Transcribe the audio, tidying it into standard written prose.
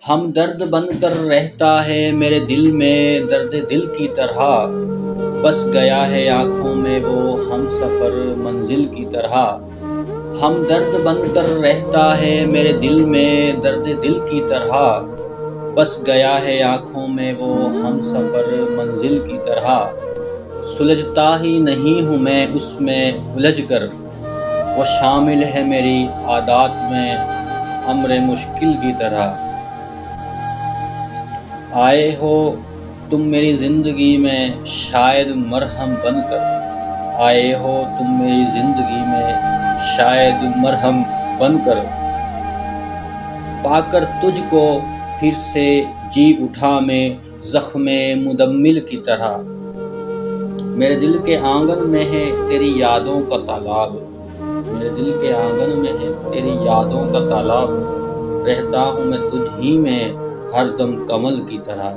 ہم درد بن کر رہتا ہے میرے دل میں درد دل کی طرح، بس گیا ہے آنکھوں میں وہ ہم سفر منزل کی طرح۔ ہم درد بن کر رہتا ہے میرے دل میں درد دل کی طرح، بس گیا ہے آنکھوں میں وہ ہم سفر منزل کی طرح۔ سلجھتا ہی نہیں ہوں میں اس میں الجھ کر، وہ شامل ہے میری عادات میں امر مشکل کی طرح۔ آئے ہو تم میری زندگی میں شاید مرہم بن کر، آئے ہو تم میری زندگی میں شاید مرہم بن کر، پا کر تجھ کو پھر سے جی اٹھا میں زخم مدمل کی طرح۔ میرے دل کے آنگن میں ہے تیری یادوں کا تالاب، میرے دل کے آنگن میں ہے تیری یادوں کا تالاب، رہتا ہوں میں تجھ ہی میں ہر دم کمل کی طرح۔